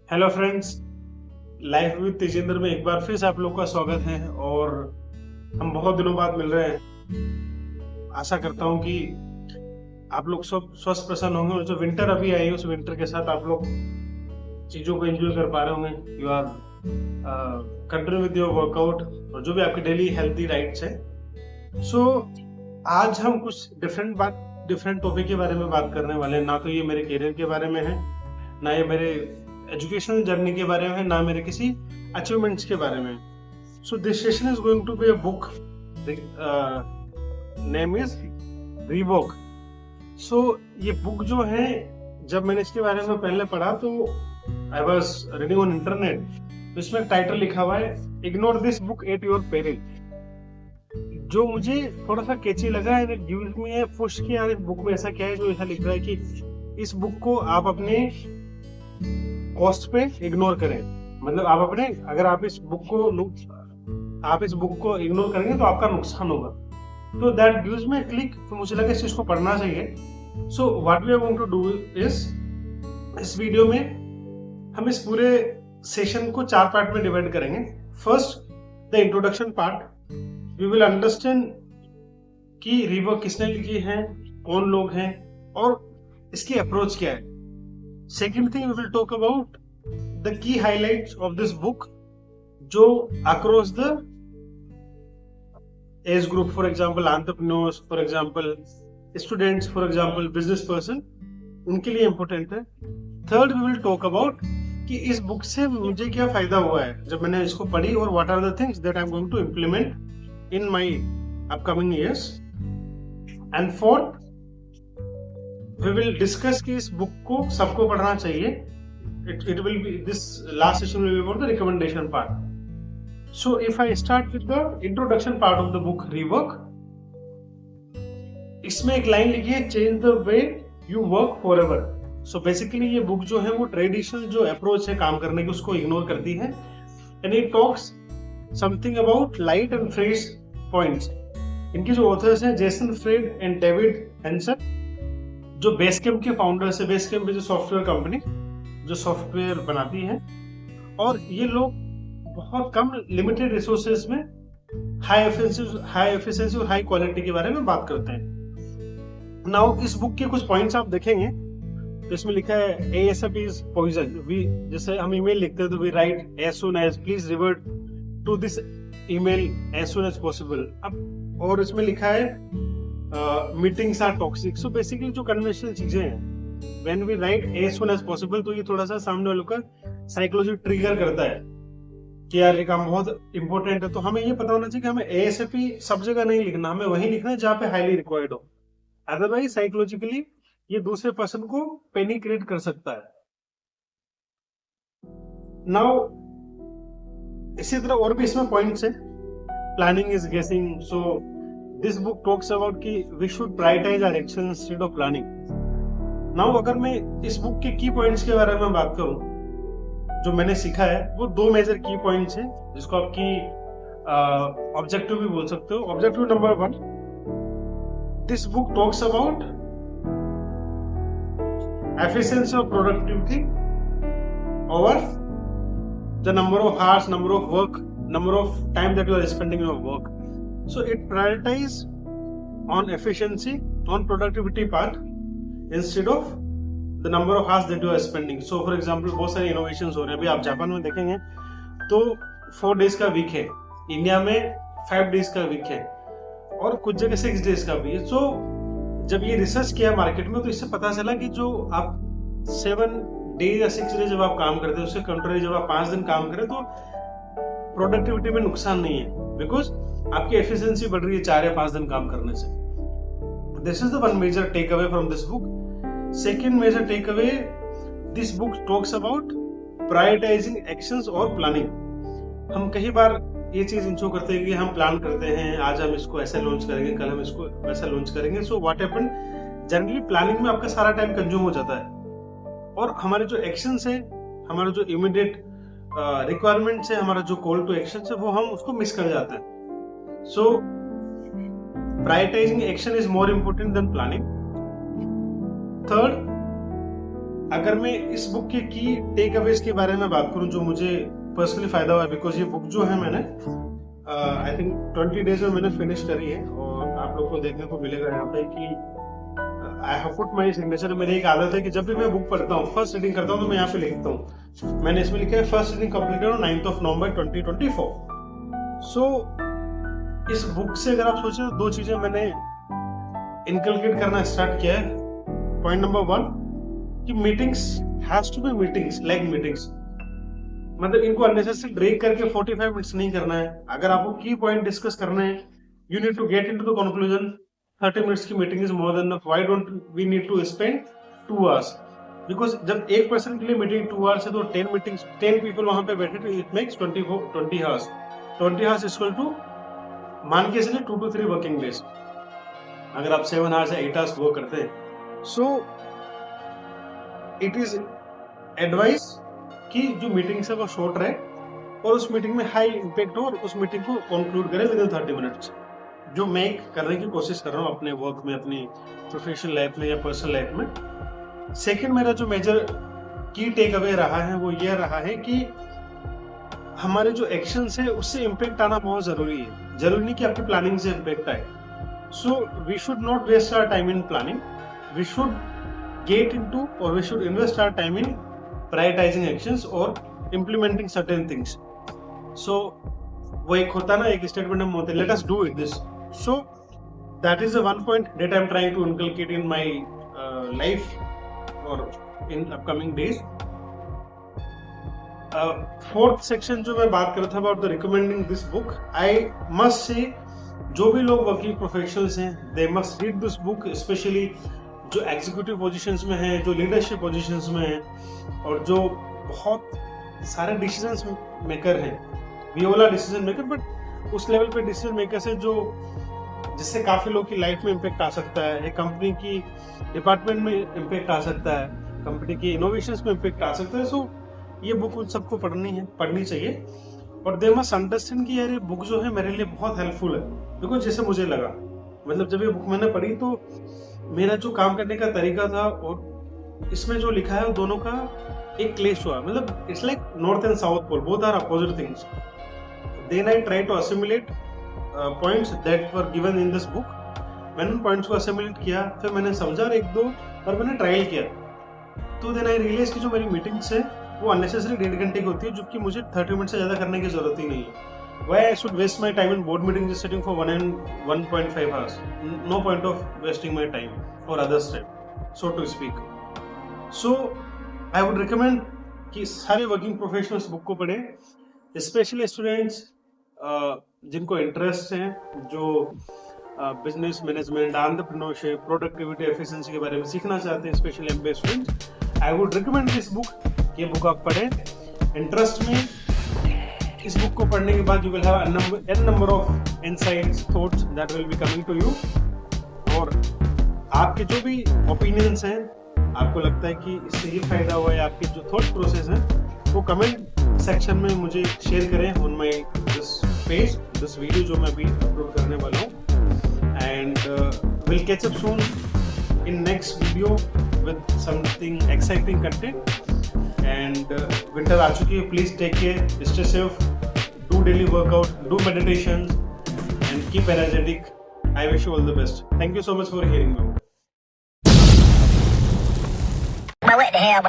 Hello friends, life with Tejendra में एक बार फिर से आप लोग का स्वागत है। और हम बहुत दिनों बाद मिल रहे हैं। आशा करता हूं कि आप लोग सब स्वस्थ प्रसन्न होंगे और जो विंटर अभी आई है उस विंटर के साथ आप लोग चीजों को एंजॉय कर पा रहे होंगे। You are continue with your workout और जो भी आपकी डेली हेल्थी डाइट्स है। सो आज हम कुछ डिफरेंट टॉपिक के बारे में बात करने वाले हैं। ना तो ये मेरे करियर के बारे में है, ना ये मेरे एजुकेशनल जर्नी के बारे में है, ना मेरे किसी अचीवमेंट्स के बारे में। So this session is going to be a book, name is rework. So ये बुक जो है, जब मैंने इसके बारे में पहले पढ़ा तो I was reading on internet, तो इसमें टाइटल लिखा हुआ है ignore this book at your peril, जो मुझे थोड़ा सा कैची लगा है। गिव्स मी ए पुश कि यार इस बुक में ऐसा क्या है जो ऐसा लिख रहा है कि इस बुक को आप अपने कॉस्ट पे इग्नोर करें। मतलब आप अपने, अगर आप इस बुक को इग्नोर करेंगे तो आपका नुकसान होगा। तो दैट गिव्स मी क्लिक, तो मुझे लगा इस चीज को पढ़ना चाहिए। So what we are going to do is, इस वीडियो में हम इस पूरे सेशन को 4 पार्ट में डिवाइड करेंगे। First, the introduction part, we will understand कि रीवॉक किसने लिखी है, कौन लोग हैं और इसकी अप्रोच क्या है। Second thing, we will talk about the key highlights of this book, जो across the age group, for example entrepreneurs, for example students, for example business person, उनके लिए important है। Third, we will talk about कि इस book से मुझे क्या फायदा हुआ है जब मैंने इसको पढ़ी, और what are the things that I am going to implement in my upcoming years. And fourth, we will discuss कि इस बुक को सबको पढ़ना चाहिए। It will be, this last session will be about the recommendation part. So if I start with the introduction part of the book Rework, इसमें एक line लिखी है change the way you work forever. So basically ये book जो है वो traditional जो approach है काम करने की उसको इग्नोर करती है। And it talks something about light and fresh points. इनके जो ऑथर्स हैं Jason Fried and David Hansson, जो बेसकैम्प के फाउंडर्स है। बेसकैम्प जो सॉफ्टवेयर कंपनी जो सॉफ्टवेयर बनाती है, और ये लोग बहुत कम लिमिटेड रिसोर्सेज में हाई एफिशिएंसी और हाई क्वालिटी के बारे में बात करते हैं। नाउ इस बुक के कुछ पॉइंट्स आप देखेंगे तो इसमें लिखा है ASAP इज पॉइजन। वी, जैसे हम ईमेल लिखते हैं तो we write as soon as, please revert to this email as soon as possible. अब और इसमें लिखा है meetings are toxic. So basically जो कन्वेंशनल चीजें हैं, when we write as soon as possible, तो ये थोड़ा सा सामने वालों का साइकोलॉजी ट्रिगर करता है कि यार ये काम बहुत इंपॉर्टेंट है। तो हमें ये पता होना चाहिए कि हमें ASAP सब जगह नहीं लिखना, हमें वही लिखना है जहाँ पे हाईली रिक्वायर्ड हो। अदरवाइज साइकोलॉजिकली ये दूसरे पर्सन को पैनिक क्रिएट कर सकता है। नाउ इसी तरह और भी इसमें पॉइंट्स है। Planning is guessing. So this book talks about कि we should prioritize our action instead of planning. Now अगर मैं इस बुक के की पॉइंट्स के बारे में बात करूं, जो मैंने सीखा है वो 2 मेजर की पॉइंट्स हैं, जिसको आप की ऑब्जेक्टिव भी बोल सकते हो। Objective number 1, this book talks about efficiency और productivity over the number of hours, number of work, number of time that you are spending in your work. So it prioritize on efficiency, on productivity part instead of the number of hours that you are spending. So for example बहुत सारे innovations हो रहे हैं। अभी आप Japan में देखेंगे तो 4 days का वीक है, इंडिया में 5 days का वीक है, और कुछ जगह 6 days का भी है। So जब ये रिसर्च किया मार्केट में तो इससे पता चला कि जो आप 7 days या 6 days जब आप काम करते हैं, उससे कंट्रोल जब आप 5 दिन काम करें तो प्रोडक्टिविटी में नुकसान नहीं है, बिकॉज आपकी एफिशिएंसी बढ़ रही है 4 या 5 दिन काम करने से। This is the one major takeaway from this book. Second major takeaway, this book talks about prioritising actions और प्लानिंग। हम कई बार ये चीज इंश्योर करते हैं कि हम प्लान करते हैं, आज हम इसको ऐसे लॉन्च करेंगे, कल हम इसको वैसा लॉन्च करेंगे। So what happen, generally planning में आपका सारा टाइम कंज्यूम हो जाता है, और हमारे जो एक्शंस है, हमारा जो इमीडिएट रिक्वायरमेंट्स है, हमारा जो कॉल टू एक्शन है, वो हम उसको मिस कर जाते हैं। So prioritizing action is more important than planning. Third, अगर मैं इस बुक के की टेक अवेज के बारे में बात करूं जो मुझे पर्सनली फायदा हुआ, बिकॉज ये बुक जो है मैंने आई थिंक 20 डेज में मैंने फिनिश करी है, और आप लोग को देखने को मिलेगा यहाँ पे कि I have put my signature. मेरी एक आदत है कि जब भी मैं बुक पढ़ता हूँ, फर्स्ट रीडिंग करता हूँ, तो मैं यहाँ पे लिखता हूँ। मैंने इसमें लिखा है first reading completed on 9th November 2024। सो इस बुक से अगर आप सोचें तो दो चीजें मैंने इनकलकेट करना स्टार्ट किया है। पॉइंट नंबर 1 कि meetings has to be meetings like meetings, मतलब इनको अननेसेसरी ब्रेक करके 45 मिनट्स नहीं करना है। अगर आपको की पॉइंट डिस्कस करना है, you need to get into the conclusion. 30 minutes की meeting is more than enough. Why don't we need to spend 2 hours? Because जब एक पर्सन के लिए मीटिंग 2 hours है तो 10 पीपल वहां पे बैठे तो it makes 20 hours। 20 hours equal to मान के चलिए 2 to 3 वर्किंग डेज। अगर आप 7 hours या 8 hours वर्क करते हैं, सो इट इज एडवाइस कि जो मीटिंग्स है वो शॉर्ट रहे और उस मीटिंग में हाई इम्पैक्ट हो, और उस मीटिंग को कंक्लूड करें विद इन 30 मिनट्स, जो मैं करने की कोशिश कर रहा हूँ अपने वर्क में, अपनी प्रोफेशनल लाइफ में या पर्सनल लाइफ में। सेकंड, मेरा जो मेजर की टेक अवे रहा है वो ये रहा है कि हमारे जो एक्शंस है उससे इम्पैक्ट आना बहुत जरूरी है। जरूरी नहीं कि आपकी प्लानिंग से इम्पैक्ट आए। So we should not waste our time in planning, we should get into और we should invest our time in prioritizing actions or implementing certain things. So वो एक होता ना, एक स्टेटमेंट में होता है, let us do it this. So that is the one point that I am trying to inculcate in my life or in upcoming days. Fourth section जो मैं बात कर रहा था about the recommending this book, I must say जो भी लोग working professionals हैं, they must read this book, especially जो एग्जीक्यूटिव पोजीशंस में है, जो लीडरशिप पोजीशंस में है, और जो बहुत सारे डिसीजंस मेकर हैं। We all are decision maker, but उस लेवल पे डिसीजन मेकर्स हैं जो जिससे काफी लोग की लाइफ में इम्पैक्ट आ सकता है, एक कंपनी की डिपार्टमेंट में इम्पैक्ट आ सकता है, कंपनी की इनोवेशंस में इम्पैक्ट आ सकता है। सो ये बुक उन सबको पढ़नी चाहिए, और दे मस्ट अंडरस्टैंड कि यार ये बुक जो है मेरे लिए बहुत हेल्पफुल है। बिकॉज जैसे मुझे लगा, मतलब जब ये बुक मैंने पढ़ी तो मेरा जो काम करने का तरीका था और इसमें जो लिखा है वो दोनों का एक क्लेश हुआ। मतलब it's like north and south pole, both are opposite things. Then I try to assimilate points that were given in this book. मैंने उन पॉइंट्स को असिमुलेट किया, फिर मैंने समझा और 1-2 बार मैंने ट्रायल किया, तो देन आई रियलाइज कि जो मेरी मीटिंग्स है वो अननेसेसरी 1.5 घंटे की होती है, जो कि मुझे 30 मिनट से ज्यादा करने की जरूरत ही नहीं है। Why I should waste my time in board meetings just sitting for 1 and 1.5 hours? No point of wasting my time or others' time, so to speak. So I would recommend कि सारे working professionals book को पढ़ें, specially students जिनको interest हैं, जो business management, entrepreneurship, productivity, efficiency के बारे में सीखना चाहते हैं, specially MBA students. I would recommend this book. ये बुक आप पढ़ें इंटरेस्ट में। इस बुक को पढ़ने के बाद you will have n number of insights, thoughts that will be coming to you, और आपके जो भी ओपिनियंस हैं, आपको लगता है कि इससे ये फायदा हुआ है, आपके जो थॉट प्रोसेस है वो कमेंट सेक्शन में मुझे शेयर करें on my this page, this video जो मैं अभी अपलोड करने वाला हूँ। And will catch up soon in next video with something exciting content. And winter आ चुकी है, please take care, stay safe, do daily workout, do meditations, and keep energetic. I wish you all the best. Thank you so much for hearing me. What the hell?